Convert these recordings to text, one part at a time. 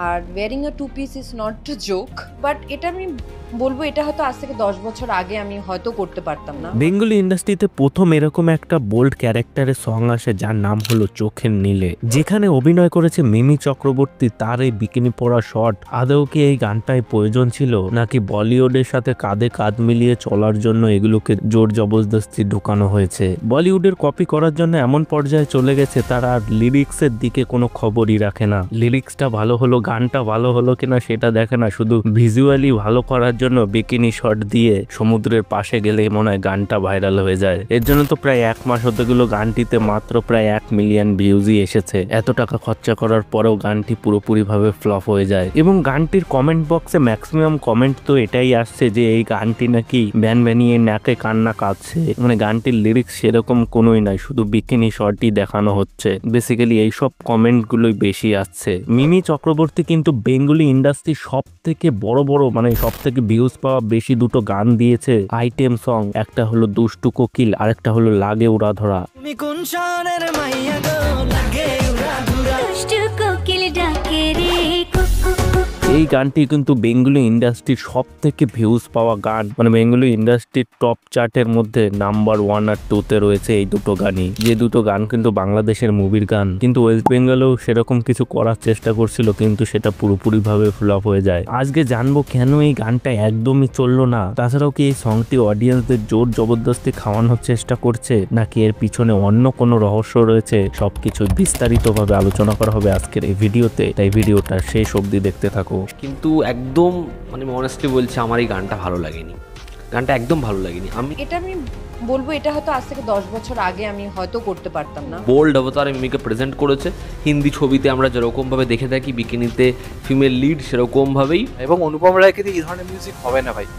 R wearing a two piece is not to joke, but এটা আমি বলবো এটা হয়তো আজ থেকে 10 বছর আগে আমি হয়তো করতে পারতাম না। বেঙ্গলি ইন্ডাস্ট্রিতে প্রথম এরকম একটা বোল্ড ক্যারেক্টারের সং আসে যার নাম হলো চোখের নীলে, যেখানে অভিনয় করেছে মিমি চক্রবর্তী। তার এই বিকিনি পরা শট, আদৌ কি এই গানটাই প্রয়োজন ছিল, নাকি বলিউডের সাথে কাঁধে কাঁধ মিলিয়ে চলার জন্য এগুলোকে জোর জবরদস্তি ঢুকানো হয়েছে? বলিউডের কপি করার জন্য এমন পর্যায়ে চলে গেছে তারা আর লিরিক্সের দিকে কোনো খবরই রাখে না। লিরিক্সটা ভালো হলো, গানটা ভালো হলো কিনা সেটা দেখে না, শুধু ভিজুয়ালি ভালো করার জন্য বিকিনি শট দিয়ে সমুদ্রের পাশে গেলে মনে হয় গানটা ভাইরাল হয়ে যায়। এর জন্য তো প্রায় 1 মাস হতে গেল গানটিতে মাত্র প্রায় 1 মিলিয়ন ভিউজই এসেছে। এত টাকা খরচা করার পরেও গানটি পুরোপুরি ভাবে ফ্লপ হয়ে যায়। এবং গানটির কমেন্ট বক্সে ম্যাক্সিমাম কমেন্ট তো এটাই আসছে যে এই গানটি নাকি ব্যান ব্যানিয়ে নাকে কান্না কাঁদছে। মানে গানটির লিরিক্স সেরকম কোনোই নাই, শুধু বিকিনি শটই দেখানো হচ্ছে। বেসিক্যালি এইসব কমেন্ট গুলোই বেশি আসছে। মিমি চক্রবর্তী কিন্তু বেঙ্গলি ইন্ডাস্ট্রির সব থেকে বড় মানে সব থেকে ভিউজ পাওয়া বেশি দুটো গান দিয়েছে আইটেম সং। একটা হলো দুষ্টু কোকিল, আর একটা হলো লাগে উড়া ধরা। এই গানটি কিন্তু বেঙ্গলি ইন্ডাস্ট্রির সব থেকে ভিউজ পাওয়া গান, মানে বেঙ্গলি ইন্ডাস্ট্রির টপ চার্টের মধ্যে নাম্বার 1 আর 2 তে রয়েছে এই দুটো গানই। যে দুটো গান কিন্তু বাংলাদেশের মুভির গান, কিন্তু ওয়েস্ট বেঙ্গলেও সেরকম কিছু করার চেষ্টা করছিল, কিন্তু সেটা পুরোপুরি ভাবে ফ্লপ হয়ে যায়। আজকে জানবো কেন এই গানটা একদমই চললো না। তাছাড়াও কি এই সংটি অডিয়েন্সদের জোর জবরদস্তি খাওয়ানোর চেষ্টা করছে, নাকি এর পিছনে অন্য কোনো রহস্য রয়েছে? সবকিছু বিস্তারিতভাবে আলোচনা করা হবে আজকের এই ভিডিওতে, তাই ভিডিওটা শেষ অবধি দেখতে থাকো। কিন্তু একদম মানে অনেস্টলি বলছি আমার এই গানটা ভালো লাগেনি, গানটা একদম ভালো লাগেনি। আমি বলবো এটা হয়তো আজ থেকে 10 বছর আগে আমি হয়তো করতে পারতাম না। বোল্ড অবতারে মিমিকে প্রেজেন্ট করেছে। হিন্দি ছবিতে আমরা যেরকম ভাবে দেখে থাকি বিকিনিতে ফিমেল লিড, সেরকম ভাবেই। এবং অনুপম রায়কে দিয়ে এই ধরনের মিউজিক হবে না ভাই।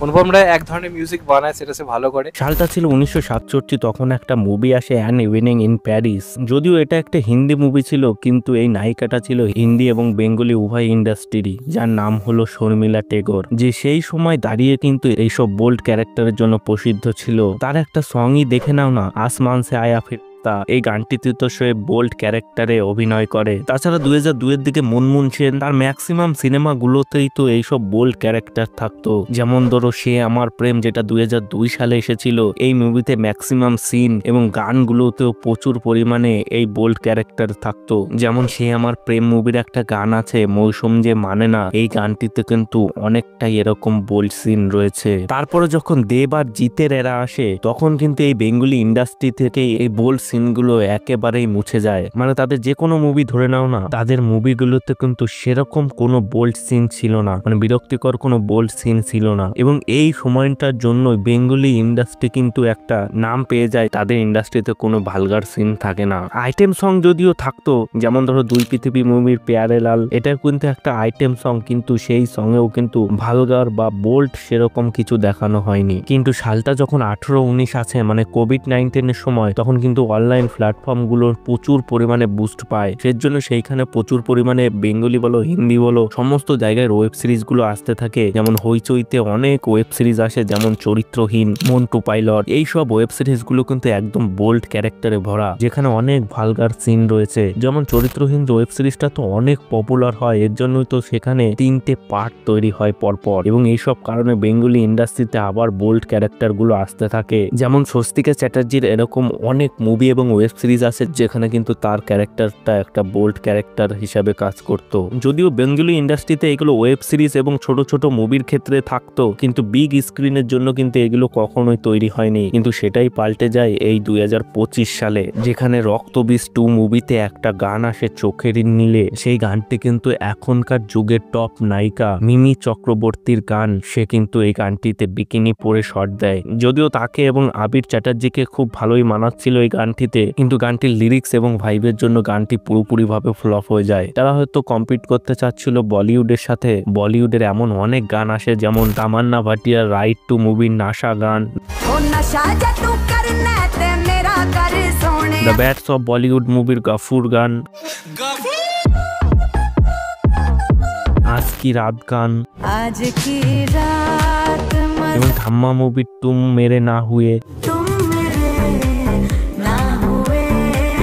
অনুপম রায় এক ধরনের মিউজিক বানায়, সেটা সে ভালো করে। সালটা ছিল 1967। তখন একটা মুভি আসে অ্যান ইভিনিং ইন প্যারিস। যদিও এটা একটা হিন্দি মুভি ছিল, কিন্তু এই নায়িকাটা ছিল হিন্দি এবং বেঙ্গলি উভয় ইন্ডাস্ট্রি, যার নাম হলো শর্মিলা টেগোর, যে সেই সময় দাঁড়িয়ে কিন্তু এইসব বোল্ড ক্যারেক্টারের জন্য প্রসিদ্ধ ছিল। তার একটা সংই দেখে নাও না, আসমান সে আয়া ফির। এই গানটিতে তো সে বোল্ড ক্যারেক্টারে অভিনয় করে। তাছাড়া 2002 এর দিকে মুনমুন সেন, তার ম্যাক্সিমাম সিনেমাগুলোতেই তো এইসব বোল্ড ক্যারেক্টার থাকতো। যেমন ধরো সে আমার প্রেম, যেটা 2002 সালে এসেছিল। এই মুভিতে ম্যাক্সিমাম সিন এবং গানগুলোতেও প্রচুর পরিমাণে এই বোল্ড ক্যারেক্টার থাকতো। যেমন সে আমার প্রেম মুভির একটা গান আছে মৌসুম যে মানে না, এই গানটিতে কিন্তু অনেকটাই এরকম বোল্ড সিন রয়েছে। তারপরে যখন দেব আর জিতের এরা আসে, তখন কিন্তু এই বেঙ্গলি ইন্ডাস্ট্রি থেকে এই বোল্ড সিনগুলো একেবারেই মুছে যায়। মানে তাদের যে কোনো মুভি ধরে নাও না, তাদের মুভিগুলোতে কিন্তু সেরকম কোনো বোল্ড সিন ছিল না, মানে বিরক্তিকর কোনো বোল্ড সিন ছিল না। এবং এই সময়টার জন্য বেঙ্গলি ইন্ডাস্ট্রি কিন্তু একটা নাম পেয়ে যায়, তাদের ইন্ডাস্ট্রিতে কোনো ভালগার সিন থাকে না। আইটেম সং যদিও থাকতো, যেমন ধরো দুই পৃথিবী মুভির প্যারে লাল, এটা কিন্তু একটা আইটেম সং, কিন্তু সেই সঙ্গেও কিন্তু ভালগার বা বোল্ড সেরকম কিছু দেখানো হয়নি। কিন্তু সালটা যখন 18-19 আছে, মানে কোভিড-19 এর সময়, তখন কিন্তু অনলাইন প্ল্যাটফর্মগুলোর প্রচুর পরিমাণে বুস্ট পায়। সেজন্য সেইখানে প্রচুর পরিমাণে বেঙ্গলি বলো হিন্দি বলো সমস্ত জায়গায় ওয়েব সিরিজগুলো আসতে থাকে। যেমন হইচইতে অনেক ওয়েব সিরিজ আসে, যেমন চরিত্রহীন, মন্টু পাইলট। এইসব ওয়েব সিরিজগুলো কিন্তু একদম বোল্ড ক্যারেক্টারে ভরা, যেখানে অনেক ভালগার সিন রয়েছে। যেমন চরিত্রহীন ওয়েব সিরিজটা তো অনেক পপুলার হয়, এর জন্যই তো সেখানে 3টে পার্ট তৈরি হয় পরপর। এবং এইসব কারণে বেঙ্গলি ইন্ডাস্ট্রিতে আবার বোল্ড ক্যারেক্টারগুলো আসতে থাকে। যেমন স্বস্তিকা চ্যাটার্জির এরকম অনেক মুভি এবং ওয়েব সিরিজ আছে যেখানে কিন্তু তার ক্যারেক্টারটা একটা বোল্ড ক্যারেক্টার হিসাবে কাজ করত। যদিও বেঙ্গলি ইন্ডাস্ট্রিতে এগুলো ওয়েব সিরিজ এবং ছোট ছোট মুভির ক্ষেত্রে থাকতো, কিন্তু বিগ স্ক্রিনের জন্য কিন্তু এগুলো কখনোই তৈরি হয়নি। কিন্তু সেটাই পাল্টে যায় এই 2025 সালে, যেখানে রক্তবীজ 2 মুভিতে একটা গান আসে চোখের নীলে। সেই গানটি কিন্তু এখনকার যুগের টপ নায়িকা মিমি চক্রবর্তীর গান। সে কিন্তু এই গানটিতে বিকিনি পরে শট দেয়। যদিও তাকে এবং আবির চ্যাটার্জিকে খুব ভালোই মানাচ্ছিল এই গানটিতে, কিন্তু গানটির লিরিক্স এবং ভাইবের জন্য গানটি পুরোপুরি ভাবে ফ্লপ হয়ে যায়। তারা হয়তো কম্পিট করতে চাচ্ছিল বলিউডের সাথে। বলিউডের এমন অনেক গান আসে, যেমন তামান্না ভাটিয়ার রাইট টু মুভির নাশা গান, দ্য ব্যাটস অফ বলিউড মুভির গাফুর গান, আজ কি রাত গান, এবং ধাম্মা মুভির তুম মেরে না হুয়ে।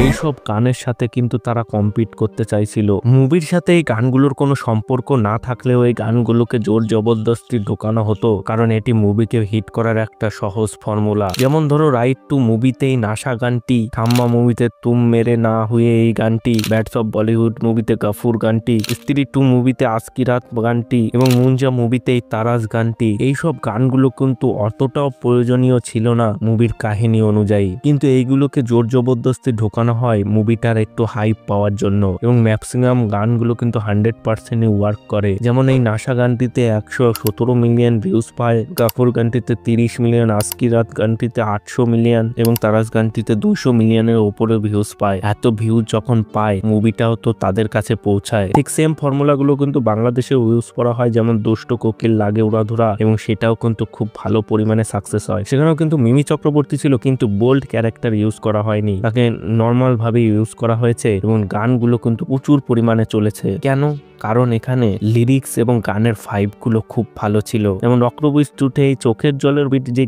এইসব গানের সাথে কিন্তু তারা কম্পিট করতে চাইছিল। মুভির সাথে এই গানগুলোর কোনো সম্পর্ক না থাকলেও এই গানগুলোকে জোর জবরদস্তি ঢোকানো হতো, কারণ এটি মুভিকে হিট করার একটা সহজ ফর্মুলা। যেমন ধরো রাইট টু মুভিতে এই নাশা গানটি, থাম্মা মুভিতে তুম মেরে না হুয়ে এই গানটি, ব্যাটস অফ বলিউড মুভিতে গাফুর গানটি, স্ত্রী 2 মুভিতে আজকি রাত গানটি এবং মুঞ্জা মুভিতে এই তারাজ গানটি। এইসব গানগুলো কিন্তু অতটাও প্রয়োজনীয় ছিল না মুভির কাহিনী অনুযায়ী, কিন্তু এইগুলোকে জোর জবরদস্তি ঢোকানো হয় মুভিটার একটু হাইপ পাওয়ার জন্য, এবং ম্যাক্সিমাম গানগুলো কিন্তু 100% ওয়ার্ক করে। যেমন এই নাশা গানটিতে 117 মিলিয়ন ভিউজ পায়, গাফুর গানটিতে 30 মিলিয়ন, আজকি রাত গানটিতে 800 মিলিয়ন এবং তারাজ গানটিতে 200 মিলিয়নের উপরে ভিউজ পায়। এত ভিউজ যখন পায় মুভিটাও তো তাদের কাছে পৌঁছায়। ঠিক সেম ফর্মুলাগুলো কিন্তু বাংলাদেশে ইউজ করা হয়, যেমন দুষ্ট কোকিল লাগে উড়াধুরা, এবং সেটাও কিন্তু খুব ভালো পরিমাণে সাকসেস হয়। সেখানেও কিন্তু মিমি চক্রবর্তী ছিল, কিন্তু বোল্ড ক্যারেক্টার ইউজ করা হয়নি, তাকে নর্মাল ভাবে ইউজ করা হয়েছে এবং গানগুলো কিন্তু প্রচুর পরিমাণে চলেছে। কেন? কারণ এখানে লিরিক্স এবং গানের ভাইবগুলো খুব ভালো ছিল। যেমন রক্তবীজ 2-তে এই চোখের জলের বিট যে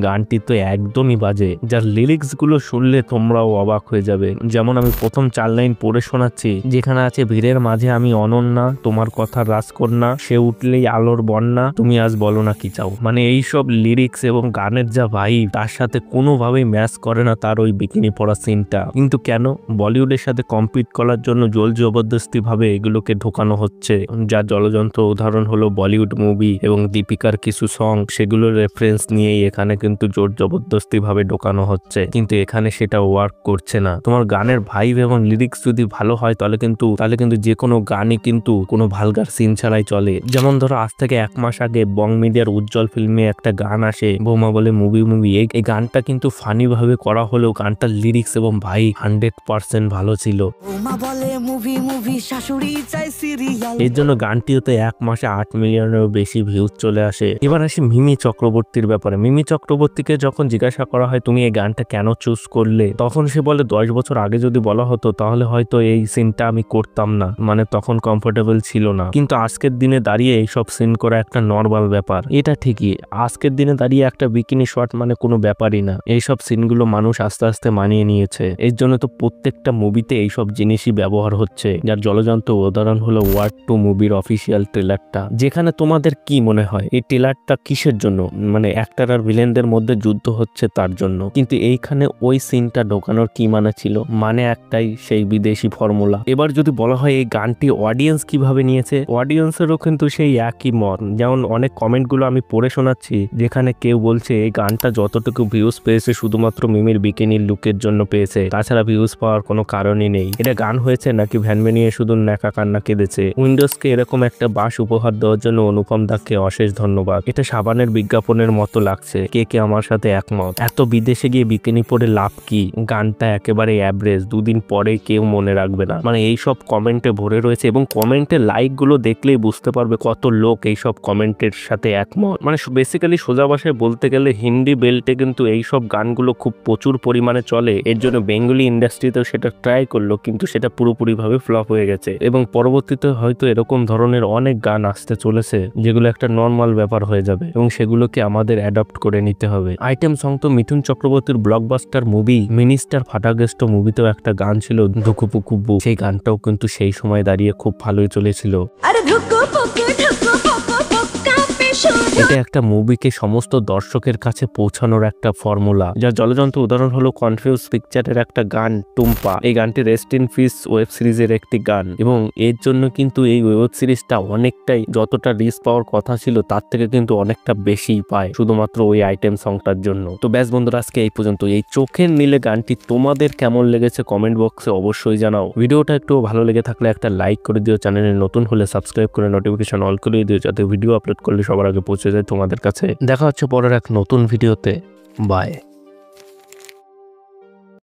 গানটি তো একদমই বাজে, যার লিরিক্স গুলো শুনলে তোমরাও অবাক হয়ে যাবে। যেমন আমি প্রথম 4 লাইন পড়ে শোনাচ্ছি, যেখানে আছে ভিড়ের মাঝে আমি অনন্যা, তোমার কথা রাজকন্যা, সে উঠলেই আলোর বন্যা, তুমি আজ বলো না কি চাও। মানে এইসব লিরিক্স এবং গানের যা ভাইব তার সাথে কোনোভাবেই ম্যাচ করে না তার ওই বিকিনি পরা সিনটা। কিন্তু কেন? বলিউডের সাথে কম্পিট করার জন্য জোর জবরদস্তি ভাবে এগুলোকে ঢোকানো হচ্ছে, যার জলযন্ত্র উদাহরণ হলো বলিউড মুভি এবং দীপিকার কিছু সং, সেগুলোর রেফারেন্স নিয়েই এখানে কিন্তু জোর জবরদস্তি ভাবে ঢোকানো হচ্ছে, কিন্তু এখানে সেটা ওয়ার্ক করছে না। তোমার গানের ভাইব এবং লিরিক্স যদি ভালো হয় তাহলে কিন্তু যে কোনো গানই কিন্তু কোনো ভালগার সিন ছাড়াই চলে। যেমন ধরো আজ থেকে 1 মাস আগে বং মিডিয়ার উজ্জ্বল ফিল্মে একটা গান আসে, বৌমা বলে মুভি। এই গানটা কিন্তু ফানি ভাবে করা হলেও গানটার লিরিক্স এবং ভাই 100% ভালো ছিল। এর জন্য গানটিতে 1 মাসে 8 মিলিয়নেরও বেশি ভিউজ চলে আসে। এবার আসি মিমি চক্রবর্তীর ব্যাপারে। মিমি চক্রবর্তীকে যখন জিজ্ঞাসা করা হয় তুমি এই গানটা কেন চুজ করলে, তখন সে বলে 10 বছর আগে যদি বলা হতো তাহলে হয়তো এই সিনটা আমি করতাম না, মানে তখন কমফোর্টেবল ছিল না। কিন্তু আজকের দিনে দাঁড়িয়ে এইসব সিন করা একটা নর্মাল ব্যাপার। এটা ঠিকই, আজকের দিনে দাঁড়িয়ে একটা বিকিনি শট মানে কোনো ব্যাপারই না। এইসব সিনগুলো মানুষ আস্তে আস্তে মানিয়ে নিয়েছে। এর জন্য তো প্রত্যেকটা মুভিতে এইসব জিনিসই ব্যবহার হচ্ছে, যার জলযন্ত্র উদাহরণ হলো ওয়ার্ড 2 মুভির অফিসিয়াল ট্রেলারটা। যেখানে তোমাদের কি মনে হয় এই ট্রেলারটা কিসের জন্য? মানে অ্যাক্টর আর ভিলেনদের মধ্যে যুদ্ধ হচ্ছে তার জন্য, কিন্তু এইখানে ওই সিনটা ঢোকানোর কি মানে ছিল? মানে একটাই, সেই বিদেশি ফর্মুলা। এবার যদি বলা হয় এই গানটি অডিয়েন্স কিভাবে নিয়েছে, অডিয়েন্সেরও কিন্তু সেই একই মত। যেমন অনেক কমেন্টগুলো আমি পড়ে শোনাচ্ছি, যেখানে কেউ বলছে এই গানটা যতটুকু ভিউজ পেয়েছে শুধুমাত্র মিমির বিকিনির লুকের জন্য পেয়েছে, তাছাড়া ভিউজ পাওয়ার কোনো কারণই নেই। এটা গান হয়েছে নাকি ভ্যানমে নিয়ে শুধু ন্যাকা কান্না কেঁদেছে। উইন্ডোজকে এরকম একটা বাস উপহার দেওয়ার জন্য অনুপম দাকে অশেষ ধন্যবাদ। এটা সাবানের বিজ্ঞাপনের মতো লাগছে। কে আমার সাথে একমত? এত বিদেশে গিয়ে বিকিনি পরে লাভ কি? গানটা একেবারে অ্যাভারেজ, 2 দিন পরে কেউ মনে রাখবে না। মানে এইসব কমেন্টে ভরে রয়েছে, এবং কমেন্টের লাইক গুলো দেখলেই বুঝতে পারবে কত লোক এইসব কমেন্টের সাথে একমত। মানে বেসিক্যালি সোজা ভাষায় বলতে গেলে হিন্দি বেল্টে কিন্তু এইসব গানগুলো খুব প্রচুর পরিমাণে চলে। এর জন্য বেঙ্গলি ইন্ডাস্ট্রিতেও সেটা ট্রাই করলো, কিন্তু সেটা পুরোপুরি ভাবে ফ্লপ হয়ে গেছে, এবং পরবর্তীতে হয়তো এরকম ধরনের অনেক গান আসতে চলেছে যেগুলো একটা নর্মাল ব্যাপার হয়ে যাবে, এবং সেগুলোকে আমাদের অ্যাডপ্ট করে নিতে হবে। আইটেম সং তো মিঠুন চক্রবর্তীর ব্লকবাস্টার মুভি মিনিস্টার ফাটাগেস্ট মুভিতেও একটা গান ছিল ধুকুপুকুবু, সেই গানটাও কিন্তু সেই সময় দাঁড়িয়ে খুব ভালোই চলেছিল। এটা একটা মুভিকে সমস্ত দর্শকের কাছে পৌঁছানোর একটা ফর্মুলা, যার জলযন্ত্র উদাহরণ হলো কনফিউজ পিকচারের একটা গান টুম্পা। এই গানটি রেস্ট ইন পিস ওয়েব সিরিজের একটি গান, এবং এর জন্য কিন্তু এই ওয়েব সিরিজটা অনেকটাই যতটা রিচ পাওয়ার কথা ছিল তার থেকে কিন্তু অনেকটা বেশি পায় শুধুমাত্র ওই আইটেম সংটার জন্য। তো ব্যাস বন্ধুরা, আজকে এই পর্যন্ত। এই চোখের নীলে গানটি তোমাদের কেমন লেগেছে কমেন্ট বক্সে অবশ্যই জানাও। ভিডিওটা একটু ভালো লেগে থাকলে একটা লাইক করে দিও, চ্যানেলে নতুন হলে সাবস্ক্রাইব করে নোটিফিকেশন অল করে দিও, যাতে ভিডিও আপলোড করলে সবার আগে পৌঁছে যায় তোমাদের কাছে। দেখা হচ্ছে পরের এক নতুন ভিডিওতে। বাই।